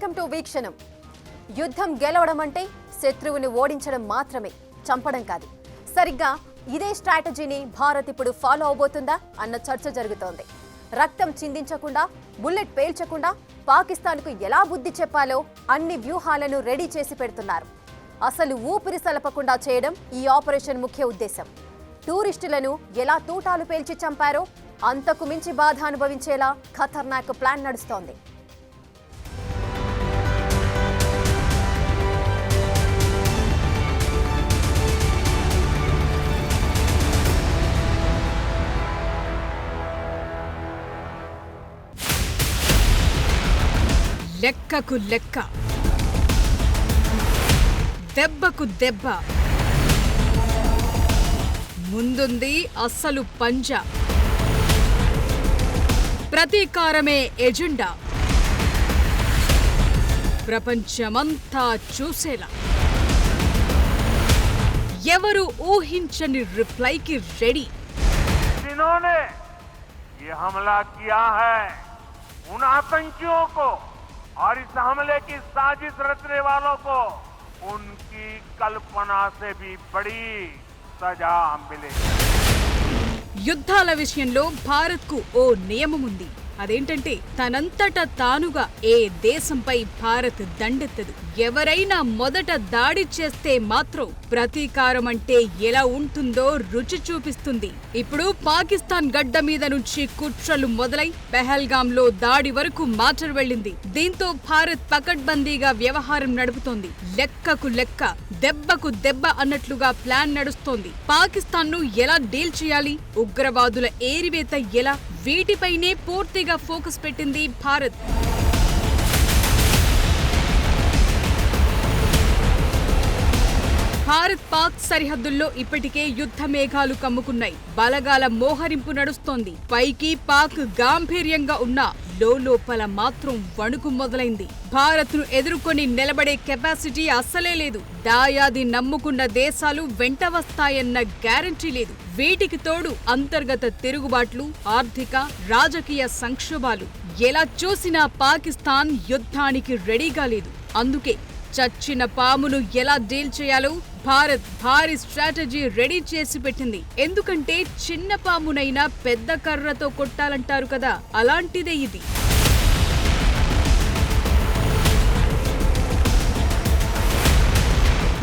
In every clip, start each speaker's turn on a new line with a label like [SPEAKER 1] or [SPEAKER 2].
[SPEAKER 1] Welcome to వీక్షణం. యుద్ధం గెలవడం అంటే శత్రువుని ఓడించడం మాత్రమే, చంపడం కాదు. సరిగ్గా ఇదే స్ట్రాటజీని భారత్ ఇప్పుడు ఫాలో అవబోతుందా అన్న చర్చ జరుగుతోంది. రక్తం చిందించకుండా, బుల్లెట్ పేల్చకుండా పాకిస్తాన్కు ఎలా బుద్ధి చెప్పాలో అన్ని వ్యూహాలను రెడీ చేసి పెడుతున్నారు. అసలు ఊపిరి సలపకుండా చేయడం ఈ ఆపరేషన్ ముఖ్య ఉద్దేశం. టూరిస్టులను ఎలా తూటాలు పేల్చి చంపారో అంతకు మించి బాధ అనుభవించేలా ఖతర్నాక్ ప్లాన్ నడుస్తోంది.
[SPEAKER 2] లెక్కకు లెక్క, దెబ్బకు దెబ్బ, ముందుంది అస్సలు పంజా. ప్రతీకారమే ఎజెండా, ప్రపంచమంతా చూసేలా. ఎవరు ఊహించని రిప్లైకి రెడీ.
[SPEAKER 3] जिन्होंने ये हमला किया है उन आतंकियों को और इस हमले की साजिश रचने वालों को उनकी कल्पना से भी बड़ी सजा मिलेगी.
[SPEAKER 2] యుద్ధాల విషయంలో భారత్కు ఓ నియమం ఉంది. అదేంటంటే తనంతట తానుగా ఏ దేశంపై భారత్ దండెత్తదు. ఎవరైనా మొదట దాడి చేస్తే మాత్రం ప్రతీకారం అంటే ఎలా ఉంటుందో రుచి చూపిస్తుంది. ఇప్పుడు పాకిస్తాన్ గడ్డ మీద నుంచి కుట్రలు మొదలై పెహల్గాంలో దాడి వరకు మాటర్ వెళ్లింది. దీంతో భారత్ పకడ్బందీగా వ్యవహారం నడుపుతోంది. లెక్కకు లెక్క, దెబ్బకు దెబ్బ అన్నట్లుగా ప్లాన్ నడుస్తోంది. పాకిస్తాన్ను ఎలా డీల్ చేయాలి, ఉగ్రవాదుల ఏరివేత ఎలా, వీటిపైనే పూర్తిగా ఫోకస్ పెట్టింది భారత్. భారత్ పాక్ సరిహద్దుల్లో ఇప్పటికే యుద్ధ మేఘాలు కమ్ముకున్నాయి. బలగాల మోహరింపు నడుస్తోంది. పైకి పాక్ గాంభీర్యంగా ఉన్నా లోపల మాత్రం వణుకు మొదలైంది. భారత్ను ఎదుర్కొని నిలబడే కెపాసిటీ అస్సలే లేదు. దాయాది నమ్ముకున్న దేశాలు వెంట వస్తాయన్న గ్యారంటీ లేదు. వీటికి తోడు అంతర్గత తిరుగుబాట్లు, ఆర్థిక రాజకీయ సంక్షోభాలు. ఎలా చూసినా పాకిస్తాన్ యుద్ధానికి రెడీగా లేదు. అందుకే చచ్చిన పామును ఎలా డీల్ చేయాలో భారత్ భారీ స్ట్రాటజీ రెడీ చేసి పెట్టింది. ఎందుకంటే చిన్న పామునైనా పెద్ద కర్రతో కొట్టాలంటారు కదా, అలాంటిదే ఇది.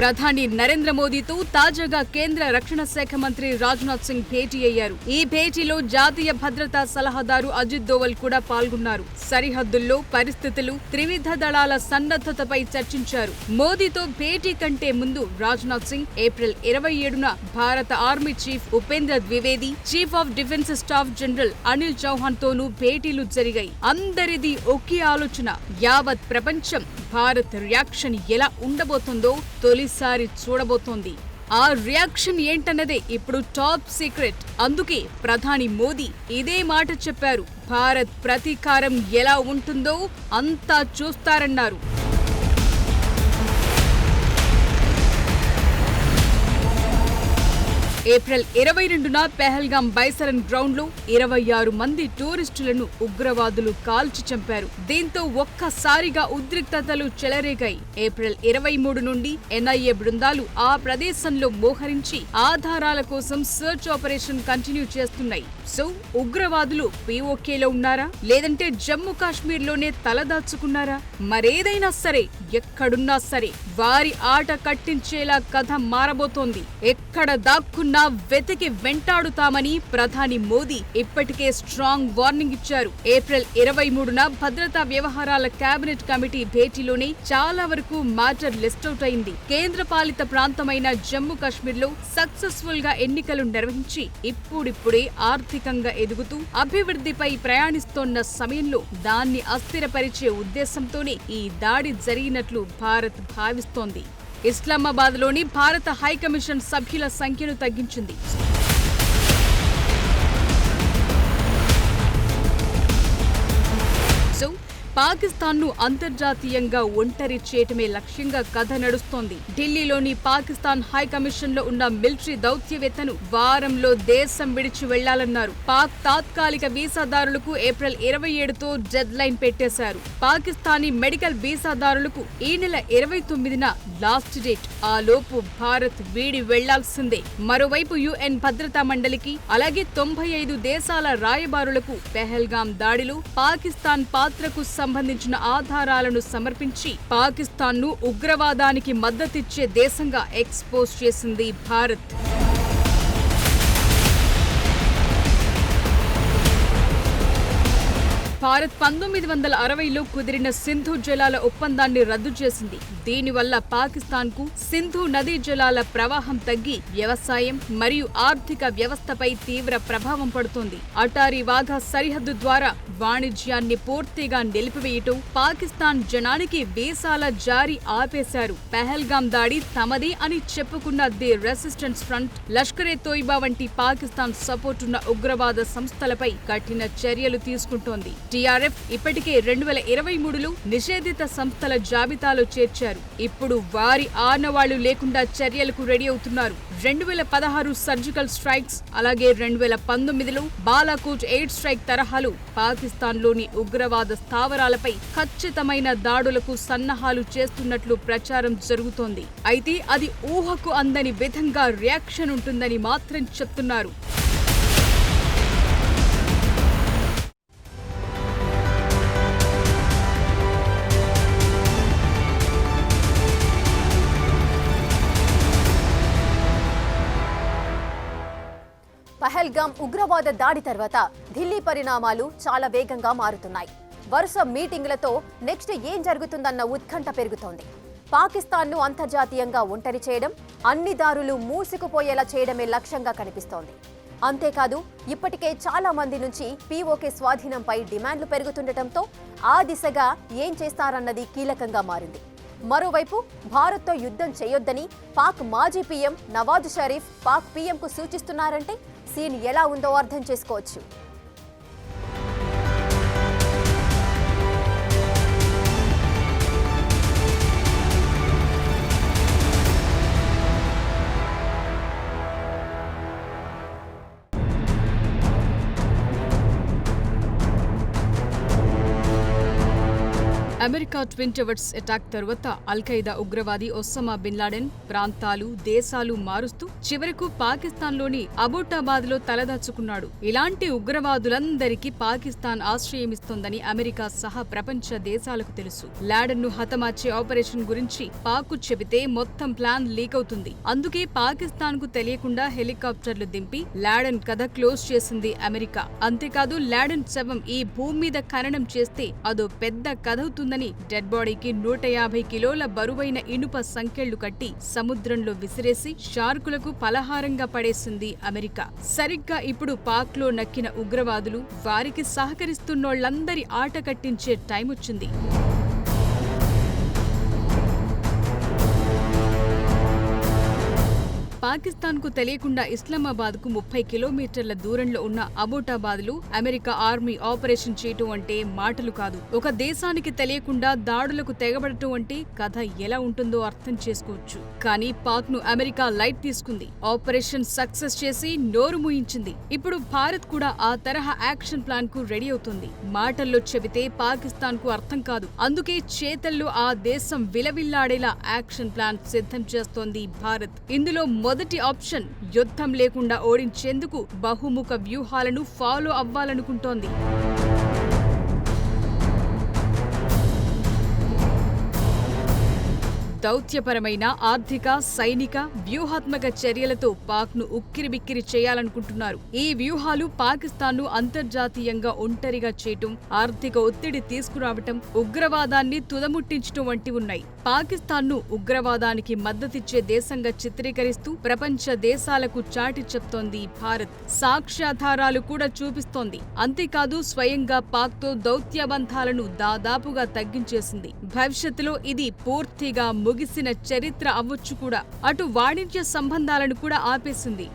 [SPEAKER 2] ప్రధాని నరేంద్ర మోదీతో తాజాగా కేంద్ర రక్షణ శాఖ మంత్రి రాజ్నాథ్ సింగ్ భేటీ అయ్యారు. ఈ భేటీలో జాతీయ భద్రతా సలహాదారు అజిత్ దోవల్ కూడా పాల్గొన్నారు. సరిహద్దుల్లో పరిస్థితులు, త్రివిధ దళాల సన్నద్ధతపై చర్చించారు. మోదీతో భేటీ కంటే ముందు రాజ్నాథ్ సింగ్ ఏప్రిల్ 27న భారత army chief Upendra Dwivedi, chief of defence staff general Anil Chauhan తోనూ భేటీలు జరిగాయి. అందరిది ఒకే ఆలోచన. యావత్ ప్రపంచం భారత్ రియాక్షన్ ఎలా ఉండబోతుందో తొలిసారి చూడబోతోంది. ఆ రియాక్షన్ ఏంటన్నదే ఇప్పుడు టాప్ సీక్రెట్. అందుకే ప్రధాని మోదీ ఇదే మాట చెప్పారు. భారత్ ప్రతీకారం ఎలా ఉంటుందో అంతా చూస్తారన్నారు. ఏప్రిల్ 22న పెహల్గాం బైసరన్ గ్రౌండ్ లో 26 మంది టూరిస్టులను ఉగ్రవాదులు కాల్చి చంపారు. దీంతో ఒక్కసారిగా ఉద్రిక్తతలు చెలరేగాయి. ఏప్రిల్ 23 నుండి ఎన్ఐఏ బృందాలు ఆ ప్రదేశంలో మోహరించి ఆధారాల కోసం సర్చ్ ఆపరేషన్ కంటిన్యూ చేస్తున్నాయి. సో ఉగ్రవాదులు పీఓకేలో ఉన్నారా, లేదంటే జమ్మూ కాశ్మీర్ లోనే తలదాచుకున్నారా? మరేదైనా సరే, ఎక్కడున్నా సరే వారి ఆట కట్టించేలా కథ మారబోతోంది. ఎక్కడ దాక్కున్నా వెతికి వెంటాడుతామని ప్రధాని మోదీ ఇప్పటికే స్ట్రాంగ్ వార్నింగ్ ఇచ్చారు. ఏప్రిల్ 23న భద్రతా వ్యవహారాల కేబినెట్ కమిటీ భేటీలోనే చాలా వరకు మ్యాటర్ లిస్ట్ అవుట్ అయింది. కేంద్ర పాలిత ప్రాంతమైన జమ్మూ కాశ్మీర్ లో సక్సెస్ఫుల్ గా ఎన్నికలు నిర్వహించి ఇప్పుడిప్పుడే ఆర్థికంగా ఎదుగుతూ అభివృద్ధిపై ప్రయాణిస్తోన్న సమయంలో దాన్ని అస్థిరపరిచే ఉద్దేశంతోనే ఈ దాడి జరిగినట్లు భారత్ భావిస్తోంది. ఇస్లామాబాద్లోని భారత హైకమిషన్ సభ్యుల సంఖ్యను తగ్గించింది. సో పాకిస్తాన్ను అంతర్జాతీయంగా ఒంటరి చేయటమే లక్ష్యంగా కథ నడుస్తోంది. ఢిల్లీలోని పాకిస్తాన్ హై కమిషన్ లో ఉన్న మిలిటరీ దౌత్యవేత్తను వారంలో దేశం విడిచి వెళ్లాలన్నారు. పాక్ తాత్కాలిక వీసాదారులకు ఏప్రిల్ 27తో డెడ్ లైన్ పెట్టేశారు. పాకిస్తానీ మెడికల్ వీసాదారులకు ఈ నెల 29న లాస్ట్ డేట్. ఆ లోపు భారత్ వీడి వెళ్లాల్సిందే. మరోవైపు యుఎన్ భద్రతా మండలికి అలాగే 95 దేశాల రాయబారులకు పెహల్గాం దాడిలో పాకిస్తాన్ పాత్రకు సంబంధించిన ఆధారాలను సమర్పించి పాకిస్తాన్ను ఉగ్రవాదానికి మద్దతిచ్చే దేశంగా ఎక్స్పోజ్ చేసింది భారత్. భారత్ 1960లో కుదిరిన సింధు జలాల ఒప్పందాన్ని రద్దు చేసింది. దీనివల్ల పాకిస్తాన్కు సింధు నదీ జలాల ప్రవాహం తగ్గి వ్యవసాయం మరియు ఆర్థిక వ్యవస్థపై తీవ్ర ప్రభావం పడుతోంది. అటారీ వాఘా సరిహద్దు ద్వారా వాణిజ్యాన్ని పూర్తిగా నిలిపివేయటం, పాకిస్తాన్ జనానికి వీసాల జారీ ఆపేశారు. పెహల్గాం దాడి తమది అని చెప్పుకున్న ది రెసిస్టెన్స్ ఫ్రంట్, లష్కర్-ఏ-తోయిబా వంటి పాకిస్తాన్ సపోర్టున్న ఉగ్రవాద సంస్థలపై కఠిన చర్యలు తీసుకుంటోంది. టీఆర్ఎఫ్ ఇప్పటికే 2023లో నిషేధిత సంస్థల జాబితాలో చేర్చారు. ఇప్పుడు వారి ఆనవాళ్లు లేకుండా చర్యలకు రెడీ అవుతున్నారు. 2016 సర్జికల్ స్ట్రైక్స్ అలాగే 2019లో బాలాకోట్ ఎయిర్ స్ట్రైక్ తరహాలు పాకిస్తాన్లోని ఉగ్రవాద స్థావరాలపై ఖచ్చితమైన దాడులకు సన్నాహాలు చేస్తున్నట్లు ప్రచారం జరుగుతోంది. అయితే అది ఊహకు అందని విధంగా రియాక్షన్ ఉంటుందని మాత్రం చెప్తున్నారు.
[SPEAKER 1] పహల్గాం ఉగ్రవాద దాడి తర్వాత ఢిల్లీ పరిణామాలు చాలా వేగంగా మారుతున్నాయి. వరుస మీటింగులతో నెక్స్ట్ ఏం జరుగుతుందన్న ఉత్కంఠ పెరుగుతోంది. పాకిస్తాన్ను అంతర్జాతీయంగా ఒంటరి చేయడం, అన్ని దారులు మూసుకుపోయేలా చేయడమే లక్ష్యంగా కనిపిస్తోంది. అంతేకాదు ఇప్పటికే చాలా మంది నుంచి పీఓకే స్వాధీనంపై డిమాండ్లు పెరుగుతుండటంతో ఆ దిశగా ఏం చేస్తారన్నది కీలకంగా మారింది. మరోవైపు భారత్తో యుద్ధం చేయొద్దని పాక్ మాజీ పీఎం నవాజ్ షరీఫ్ పాక్ పీఎంకు సూచిస్తున్నారంటే సీన్ ఎలా ఉందో అర్థం చేసుకోవచ్చు.
[SPEAKER 2] అమెరికా ట్విన్ టవర్స్ అటాక్ తర్వాత అల్-ఖైదా ఉగ్రవాది ఒసామా బిన్ లాడెన్ ప్రాంతాలు, దేశాలు మారుస్తూ చివరకు పాకిస్తాన్లోని అబోటాబాద్లో తలదాచుకున్నాడు. ఇలాంటి ఉగ్రవాదులందరికీ పాకిస్తాన్ ఆశ్రయమిస్తోందని అమెరికా సహా ప్రపంచ దేశాలకు తెలుసు. లాడెన్ను హతమార్చే ఆపరేషన్ గురించి పాక్కు చెబితే మొత్తం ప్లాన్ లీక్ అవుతుంది. అందుకే పాకిస్తాన్కు తెలియకుండా హెలికాప్టర్లు దింపి లాడెన్ కథ క్లోజ్ చేసింది అమెరికా. అంతేకాదు లాడెన్ శవం ఈ భూమి మీద ఖననం చేస్తే అదో పెద్ద కథ అవుతుందని డెడ్ బాడీకి 150 కిలోల బరువైన ఇనుప సంకెళ్లు కట్టి సముద్రంలో విసిరేసి షార్కులకు పలహారంగా పడేసింది అమెరికా. సరిగ్గా ఇప్పుడు పాక్లో నక్కిన ఉగ్రవాదులు వారికి సహకరిస్తున్నోళ్లందరి ఆట కట్టించే టైం వచ్చింది. పాకిస్తాన్కు తెలియకుండా ఇస్లామాబాద్కు 30 కిలోమీటర్ల దూరంలో ఉన్న అబోటాబాద్లో అమెరికా ఆర్మీ ఆపరేషన్ చేయటం అంటే మాటలు కాదు. ఒక దేశానికి తెలియకుండా దాడులకు తెగబడటం అంటే కథ ఎలా ఉంటుందో అర్థం చేసుకోవచ్చు. కానీ పాక్ను అమెరికా లైట్ తీసుకుంది. ఆపరేషన్ సక్సెస్ చేసి నోరు మూయించింది. ఇప్పుడు భారత్ కూడా ఆ తరహా యాక్షన్ ప్లాన్ కు రెడీ అవుతుంది. మాటల్లో చెబితే పాకిస్తాన్కు అర్థం కాదు. అందుకే చేతల్లో ఆ దేశం విలవిల్లాడేలా యాక్షన్ ప్లాన్ సిద్ధం చేస్తోంది భారత్. ఇందులో మొదటి ఆప్షన్ యుద్ధం లేకుండా ఓడించేందుకు బహుముఖ వ్యూహాలను ఫాలో అవ్వాలనుకుంటోంది. దౌత్యపరమైన ఆర్థిక, సైనిక, వ్యూహాత్మక చర్యలతో పాక్ను ఉక్కిరిబిక్కిరి చేయాలనుకుంటున్నారు. ఈ వ్యూహాలు పాకిస్తాన్ను అంతర్జాతీయంగా ఒంటరిగా చేయటం, ఆర్థిక ఒత్తిడి తీసుకురావటం, ఉగ్రవాదాన్ని తుదముట్టించటం వంటి ఉన్నాయి. పాకిస్తాన్ను ఉగ్రవాదానికి మద్దతిచ్చే దేశంగా చిత్రీకరిస్తూ ప్రపంచ దేశాలకు చాటి చెప్తోంది భారత్. సాక్ష్యాధారాలు కూడా చూపిస్తోంది. అంతేకాదు స్వయంగా పాక్తో దౌత్యబంధాలను దాదాపుగా తగ్గించేసింది. భవిష్యత్తులో ఇది పూర్తిగా ముగిసిన చరిత్ర అవ్వచ్చు కూడా. అటు వాణిజ్య సంబంధాలను కూడా ఆపేసింది.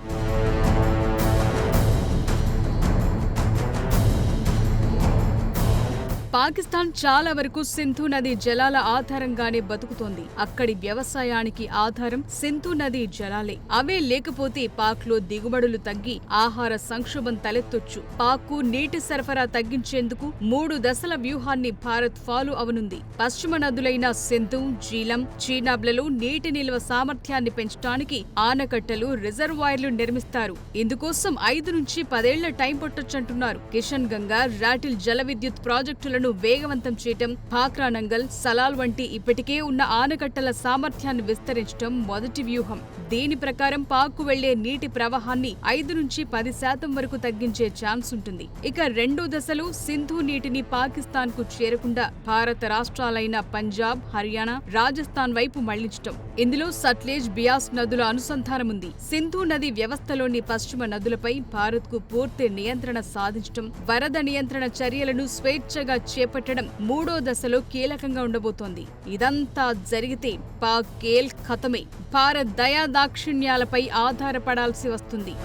[SPEAKER 2] పాకిస్తాన్ చాలా వరకు సింధు నది జలాల ఆధారంగానే బతుకుతోంది. అక్కడి వ్యవసాయానికి ఆధారం సింధు నది జలాలే. అవే లేకపోతే పాక్ లో దిగుబడులు తగ్గి ఆహార సంక్షోభం తలెత్తొచ్చు. పాక్ నీటి సరఫరా తగ్గించేందుకు 3 దశల వ్యూహాన్ని భారత్ ఫాలో అవనుంది. పశ్చిమ నదులైన సింధు, జీలం, చీనాబ్లలో నీటి నిల్వ సామర్థ్యాన్ని పెంచడానికి ఆనకట్టలు, రిజర్వాయర్లు నిర్మిస్తారు. ఇందుకోసం 5 నుంచి 10 ఏళ్ల టైం పట్టొచ్చంటున్నారు. కిషన్ గంగా, రాటిల్ జల విద్యుత్ ప్రాజెక్టులను వేగవంతం చేయటం, భాక్రా నంగల్, సలాల్ వంటి ఇప్పటికే ఉన్న ఆనకట్టల సామర్థ్యాన్ని విస్తరించడం మొదటి వ్యూహం. దీని ప్రకారం పాక్ వెళ్లే నీటి ప్రవాహాన్ని 5 నుంచి 10% వరకు తగ్గించే ఛాన్స్ ఉంటుంది. ఇక 2 దశలు సింధు నీటిని పాకిస్తాన్ కు చేరకుండా భారత రాష్ట్రాలైన పంజాబ్, హర్యానా, రాజస్థాన్ వైపు మళ్లించటం. ఇందులో సట్లెజ్, బియాస్ నదుల అనుసంధానం ఉంది. సింధు నది వ్యవస్థలోని పశ్చిమ నదులపై భారత్ కు పూర్తి నియంత్రణ సాధించటం, వరద నియంత్రణ చర్యలను స్వేచ్ఛగా చేపట్టడం 3వ దశలో కీలకంగా ఉండబోతోంది. ఇదంతా జరిగితే పాక్ కేల్ ఖతమే. భారత్ దయాదాక్షిణ్యాలపై ఆధారపడాల్సి వస్తుంది.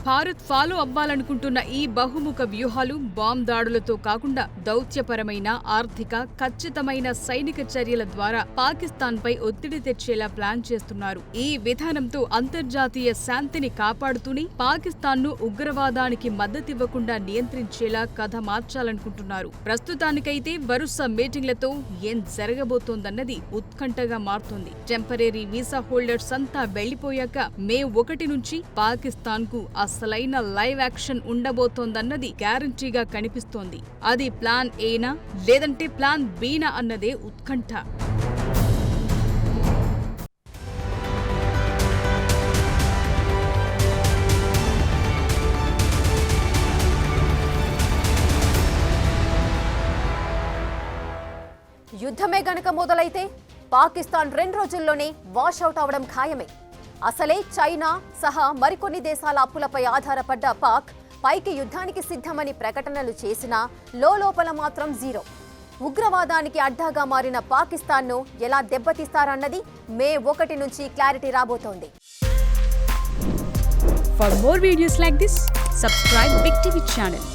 [SPEAKER 2] భారత్ ఫాలో అవ్వాలనుకుంటున్న ఈ బహుముఖ వ్యూహాలు బాంబ్ దాడులతో కాకుండా దౌత్యపరమైన, ఆర్థిక, ఖచ్చితమైన సైనిక చర్యల ద్వారా పాకిస్తాన్ పై ఒత్తిడి తెచ్చేలా ప్లాన్ చేస్తున్నారు. ఈ విధానంతో అంతర్జాతీయ శాంతిని కాపాడుతూనే పాకిస్తాన్ ను ఉగ్రవాదానికి మద్దతివ్వకుండా నియంత్రించేలా కథ మార్చాలనుకుంటున్నారు. ప్రస్తుతానికైతే వరుస మీటింగ్లతో ఏం జరగబోతోందన్నది ఉత్కంఠగా మారుతోంది. టెంపరరీ వీసా హోల్డర్స్ అంతా వెళ్లిపోయాక మే 1 నుంచి పాకిస్తాన్ కు అసలైన లైవ్ యాక్షన్ ఉండబోతోందన్నది గ్యారంటీగా కనిపిస్తోంది. అది ప్లాన్ ఏనా లేదంటే ప్లాన్ బీనా అన్నదే ఉత్కంఠ.
[SPEAKER 1] యుద్ధమే గనక మొదలైతే పాకిస్తాన్ 2 రోజుల్లోనే వాషౌట్ అవడం ఖాయమే. అసలే చైనా సహా మరికొన్ని దేశాల అప్పులపై ఆధారపడ్డ పాక్ పైకి యుద్ధానికి సిద్ధమని ప్రకటనలు చేసినా లోపల మాత్రం జీరో. ఉగ్రవాదానికి అడ్డాగా మారిన పాకిస్తాన్ను ఎలా దెబ్బతీస్తారన్నది మే 1 నుంచి క్లారిటీ రాబోతోంది.
[SPEAKER 2] For more videos like this, subscribe Big TV channel.